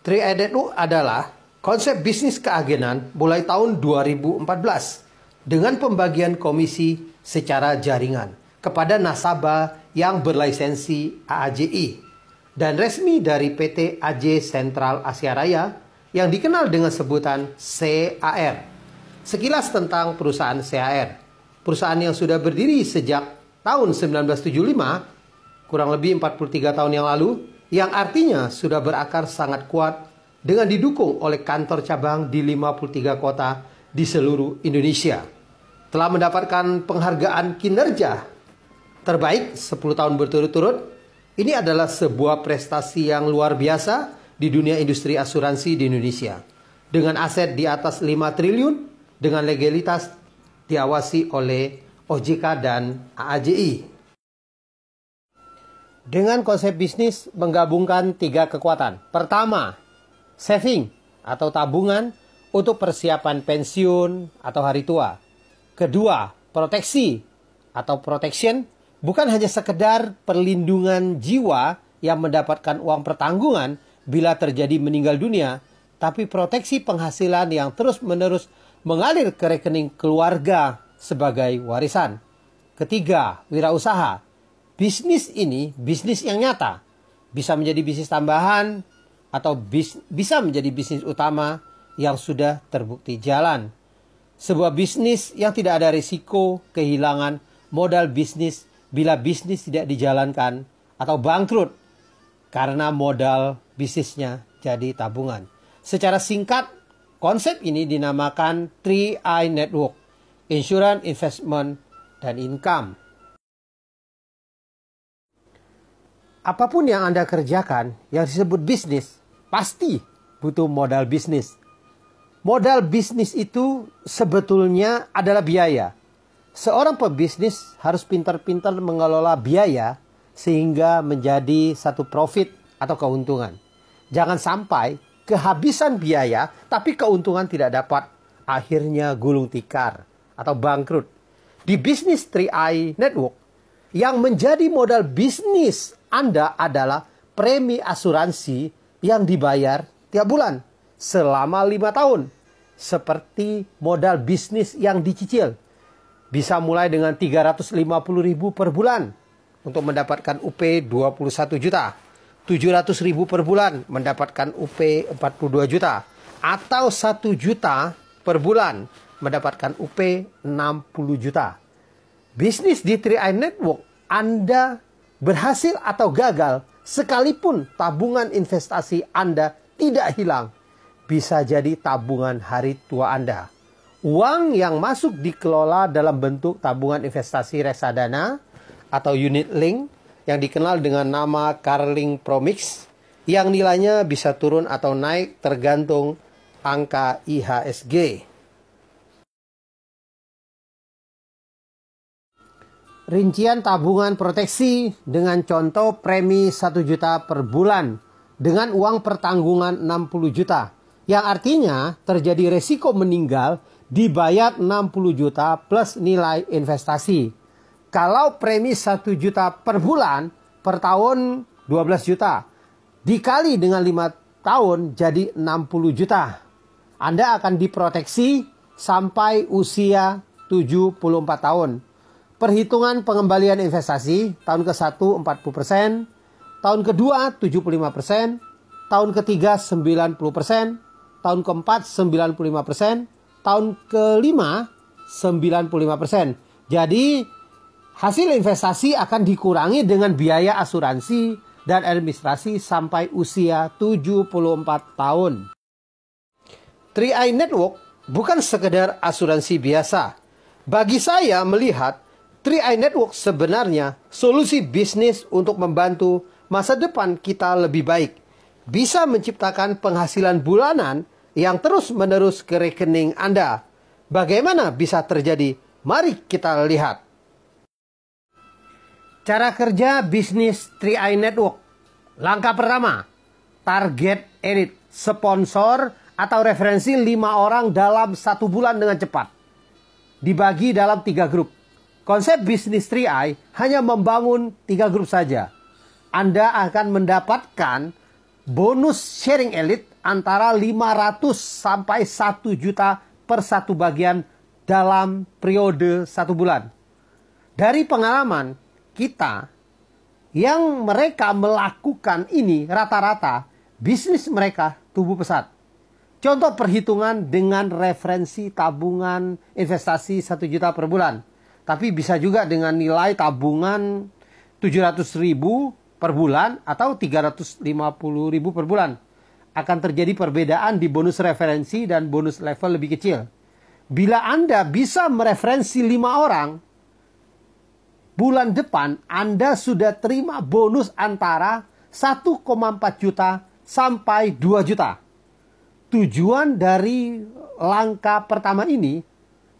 3i Network adalah konsep bisnis keagenan mulai tahun 2014 dengan pembagian komisi secara jaringan kepada nasabah yang berlisensi AAJI dan resmi dari PT AJ Sentral Asia Raya yang dikenal dengan sebutan CAR. Sekilas tentang perusahaan CAR. Perusahaan yang sudah berdiri sejak tahun 1975, kurang lebih 43 tahun yang lalu, yang artinya sudah berakar sangat kuat dengan didukung oleh kantor cabang di 53 kota di seluruh Indonesia. Telah mendapatkan penghargaan kinerja terbaik 10 tahun berturut-turut. Ini adalah sebuah prestasi yang luar biasa di dunia industri asuransi di Indonesia. Dengan aset di atas 5 triliun, dengan legalitas diawasi oleh OJK dan AAJI. Dengan konsep bisnis menggabungkan 3 kekuatan. Pertama, saving atau tabungan untuk persiapan pensiun atau hari tua. Kedua, proteksi atau protection, bukan hanya sekedar perlindungan jiwa yang mendapatkan uang pertanggungan bila terjadi meninggal dunia, tapi proteksi penghasilan yang terus-menerus mengalir ke rekening keluarga sebagai warisan. Ketiga, wirausaha. Bisnis ini bisnis yang nyata. Bisa menjadi bisnis tambahan atau bisa menjadi bisnis utama yang sudah terbukti jalan. Sebuah bisnis yang tidak ada risiko kehilangan modal bisnis bila bisnis tidak dijalankan atau bangkrut karena modal bisnisnya jadi tabungan. Secara singkat, konsep ini dinamakan 3i Network, Insurance, Investment, dan Income. Apapun yang Anda kerjakan yang disebut bisnis, pasti butuh modal bisnis. Modal bisnis itu sebetulnya adalah biaya. Seorang pebisnis harus pintar-pintar mengelola biaya sehingga menjadi satu profit atau keuntungan. Jangan sampai kehabisan biaya tapi keuntungan tidak dapat. Akhirnya gulung tikar atau bangkrut. Di bisnis 3i Network, yang menjadi modal bisnis Anda adalah premi asuransi yang dibayar tiap bulan selama 5 tahun. Seperti modal bisnis yang dicicil. Bisa mulai dengan 350.000 per bulan untuk mendapatkan UP 21 juta. 700.000 per bulan mendapatkan UP 42 juta. Atau 1 juta per bulan mendapatkan UP 60 juta. Bisnis di 3i Network Anda berhasil atau gagal, sekalipun tabungan investasi Anda tidak hilang, bisa jadi tabungan hari tua Anda. Uang yang masuk dikelola dalam bentuk tabungan investasi reksadana atau unit link yang dikenal dengan nama Carling Promix, yang nilainya bisa turun atau naik tergantung angka IHSG. Rincian tabungan proteksi dengan contoh premi 1 juta per bulan dengan uang pertanggungan 60 juta. Yang artinya terjadi resiko meninggal dibayar 60 juta plus nilai investasi. Kalau premi 1 juta per bulan, per tahun 12 juta. Dikali dengan 5 tahun jadi 60 juta. Anda akan diproteksi sampai usia 74 tahun. Perhitungan pengembalian investasi tahun ke-1 40%, tahun kedua 75%, tahun ketiga 90%, tahun keempat 95%, tahun kelima 95%. Jadi hasil investasi akan dikurangi dengan biaya asuransi dan administrasi sampai usia 74 tahun. 3i Network bukan sekedar asuransi biasa. Bagi saya melihat 3i Network sebenarnya solusi bisnis untuk membantu masa depan kita lebih baik. Bisa menciptakan penghasilan bulanan yang terus-menerus ke rekening Anda. Bagaimana bisa terjadi? Mari kita lihat. Cara kerja bisnis 3i Network. Langkah pertama, target elite, sponsor atau referensi 5 orang dalam 1 bulan dengan cepat. Dibagi dalam 3 grup. Konsep bisnis 3i hanya membangun 3 grup saja. Anda akan mendapatkan bonus sharing elite antara 500 sampai 1 juta per satu bagian dalam periode 1 bulan. Dari pengalaman kita, yang mereka melakukan ini rata-rata bisnis mereka tumbuh pesat. Contoh perhitungan dengan referensi tabungan investasi 1 juta per bulan. Tapi bisa juga dengan nilai tabungan 700.000 per bulan atau 350.000 per bulan. Akan terjadi perbedaan di bonus referensi dan bonus level lebih kecil. Bila Anda bisa mereferensi 5 orang, bulan depan Anda sudah terima bonus antara 1,4 juta sampai 2 juta. Tujuan dari langkah pertama ini,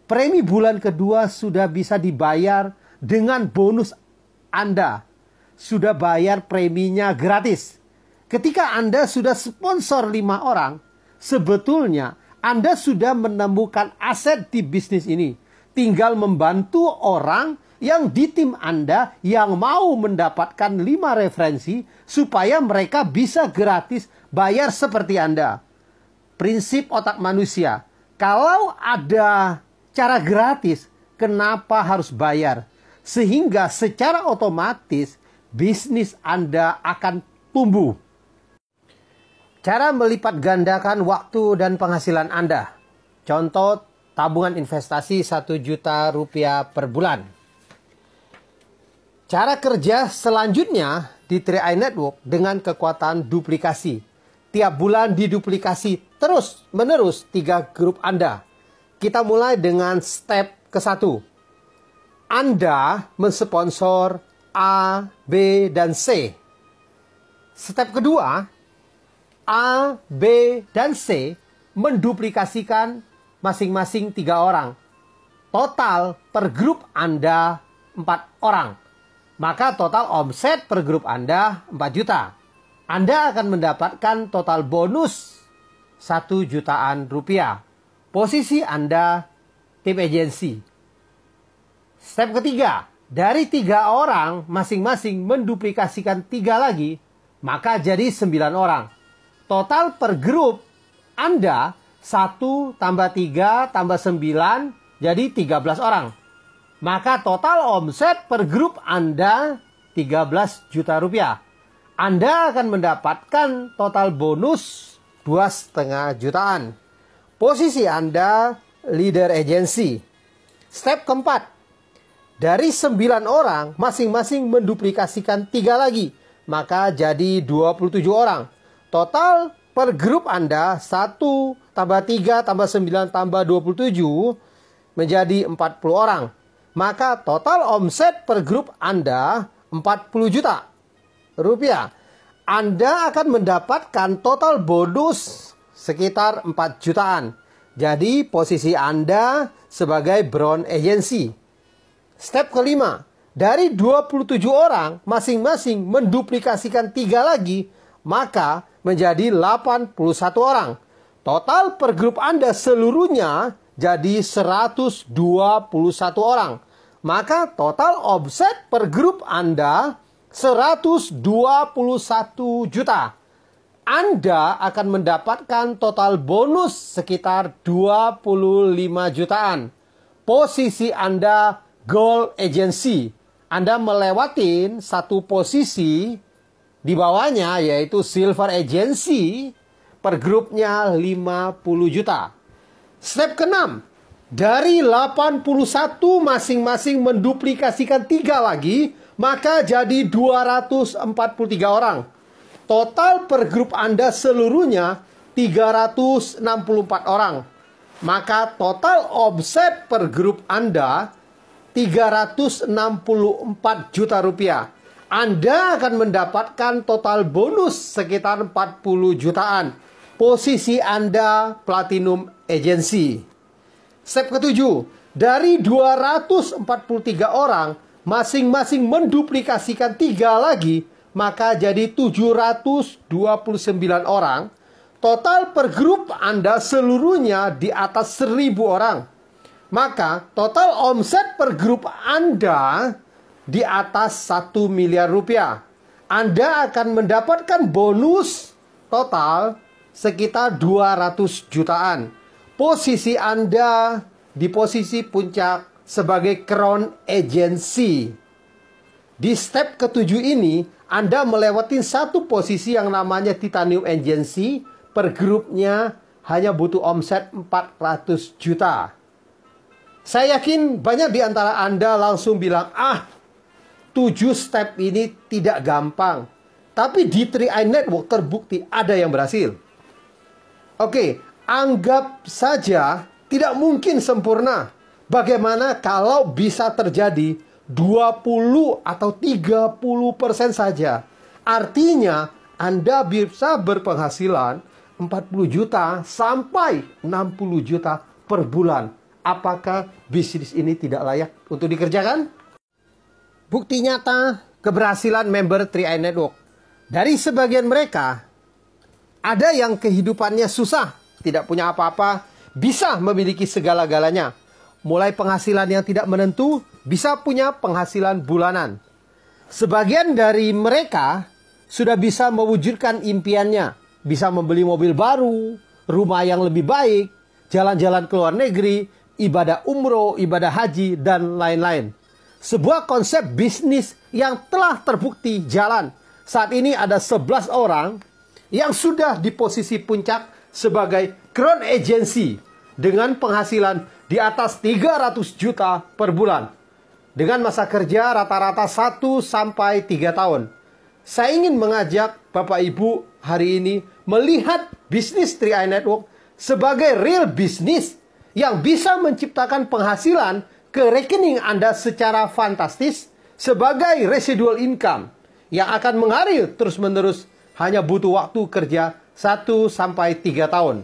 premi bulan kedua sudah bisa dibayar dengan bonus Anda. Sudah bayar preminya gratis. Ketika Anda sudah sponsor 5 orang, sebetulnya Anda sudah menemukan aset di bisnis ini. Tinggal membantu orang yang di tim Anda yang mau mendapatkan 5 referensi supaya mereka bisa gratis bayar seperti Anda. Prinsip otak manusia, kalau ada cara gratis, kenapa harus bayar? Sehingga secara otomatis bisnis Anda akan tumbuh. Cara melipat gandakan waktu dan penghasilan Anda. Contoh tabungan investasi 1 juta rupiah per bulan. Cara kerja selanjutnya di 3i Network dengan kekuatan duplikasi. Tiap bulan diduplikasi terus menerus 3 grup Anda. Kita mulai dengan step ke-1. Anda mensponsor A, B, dan C. Step kedua, A, B, dan C menduplikasikan masing-masing 3 orang. Total per grup Anda 4 orang. Maka total omset per grup Anda 4 juta. Anda akan mendapatkan total bonus 1 jutaan rupiah. Posisi Anda tim agensi. Step ketiga, dari 3 orang masing-masing menduplikasikan 3 lagi, maka jadi 9 orang. Total per grup Anda 1 tambah 3 tambah 9 jadi 13 orang. Maka total omset per grup Anda 13 juta rupiah. Anda akan mendapatkan total bonus 2,5 jutaan. Posisi Anda leader agency. Step keempat. Dari 9 orang masing-masing menduplikasikan 3 lagi. Maka jadi 27 orang. Total per grup Anda 1 tambah 3 tambah 9 tambah 27 menjadi 40 orang. Maka total omset per grup Anda 40 juta rupiah. Anda akan mendapatkan total bonus sekitar 4 jutaan. Jadi posisi Anda sebagai Brown Agency. Step kelima. Dari 27 orang masing-masing menduplikasikan 3 lagi, maka menjadi 81 orang. Total per grup Anda seluruhnya jadi 121 orang. Maka total omset per grup Anda 121 juta. Anda akan mendapatkan total bonus sekitar 25 jutaan. Posisi Anda Gold Agency. Anda melewatin satu posisi di bawahnya yaitu Silver Agency per grupnya 50 juta. Step ke-6. Dari 81 masing-masing menduplikasikan 3 lagi, maka jadi 243 orang. Total per grup Anda seluruhnya 364 orang. Maka total omset per grup Anda 364 juta rupiah. Anda akan mendapatkan total bonus sekitar 40 jutaan. Posisi Anda Platinum Agency. Step ke-7. Dari 243 orang, masing-masing menduplikasikan 3 lagi, maka jadi 729 orang. Total per grup Anda seluruhnya di atas 1.000 orang. Maka total omset per grup Anda di atas 1 miliar rupiah. Anda akan mendapatkan bonus total sekitar 200 jutaan. Posisi Anda di posisi puncak sebagai crown agency. Di step ketujuh ini, Anda melewati satu posisi yang namanya titanium agency. Per grupnya hanya butuh omset 400 juta. Saya yakin banyak di antara Anda langsung bilang, 7 step ini tidak gampang. Tapi di 3i Network terbukti ada yang berhasil. Oke, anggap saja tidak mungkin sempurna. Bagaimana kalau bisa terjadi 20 atau 30% saja? Artinya Anda bisa berpenghasilan 40 juta sampai 60 juta per bulan. Apakah bisnis ini tidak layak untuk dikerjakan? Bukti nyata keberhasilan member 3i Network. Dari sebagian mereka, ada yang kehidupannya susah, tidak punya apa-apa, bisa memiliki segala-galanya. Mulai penghasilan yang tidak menentu, bisa punya penghasilan bulanan. Sebagian dari mereka sudah bisa mewujudkan impiannya. Bisa membeli mobil baru, rumah yang lebih baik, jalan-jalan ke luar negeri, ibadah umroh, ibadah haji, dan lain-lain. Sebuah konsep bisnis yang telah terbukti jalan. Saat ini ada 11 orang yang sudah di posisi puncak sebagai crown agency dengan penghasilan di atas 300 juta per bulan. Dengan masa kerja rata-rata 1 sampai 3 tahun. Saya ingin mengajak Bapak Ibu hari ini melihat bisnis 3i Network sebagai real bisnis yang bisa menciptakan penghasilan ke rekening Anda secara fantastis sebagai residual income yang akan mengalir terus-menerus hanya butuh waktu kerja 1 sampai 3 tahun.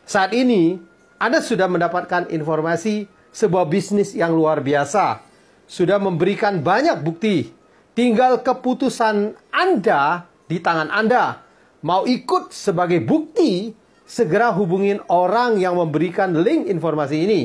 Saat ini, Anda sudah mendapatkan informasi sebuah bisnis yang luar biasa. Sudah memberikan banyak bukti. Tinggal keputusan Anda di tangan Anda. Mau ikut sebagai bukti, segera hubungin orang yang memberikan link informasi ini.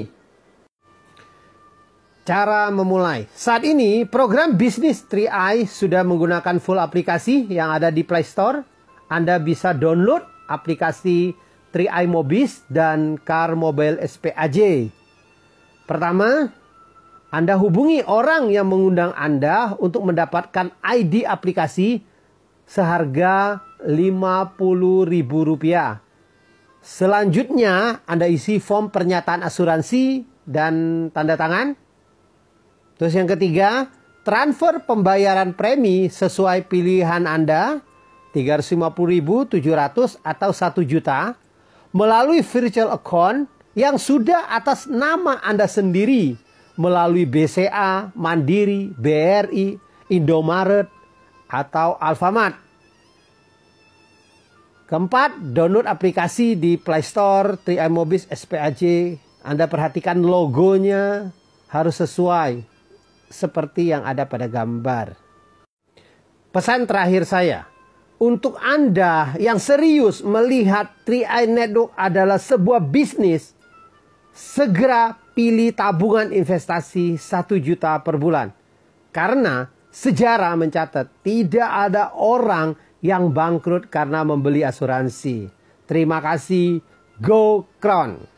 Cara memulai. Saat ini, program bisnis 3i sudah menggunakan full aplikasi yang ada di Play Store. Anda bisa download aplikasi 3i Mobis dan Car Mobile SPAJ. Pertama, Anda hubungi orang yang mengundang Anda untuk mendapatkan ID aplikasi seharga Rp50.000. Selanjutnya, Anda isi form pernyataan asuransi dan tanda tangan. Terus yang ketiga, transfer pembayaran premi sesuai pilihan Anda, 350.000, 700 atau 1 juta, melalui virtual account yang sudah atas nama Anda sendiri, melalui BCA, Mandiri, BRI, Indomaret, atau Alfamart. Keempat, download aplikasi di Play Store 3i Mobis SPAJ. Anda perhatikan logonya harus sesuai seperti yang ada pada gambar. Pesan terakhir saya, untuk Anda yang serius melihat 3i Network adalah sebuah bisnis, segera pilih tabungan investasi 1 juta per bulan. Karena sejarah mencatat tidak ada orang yang bangkrut karena membeli asuransi. Terima kasih, Go Crown!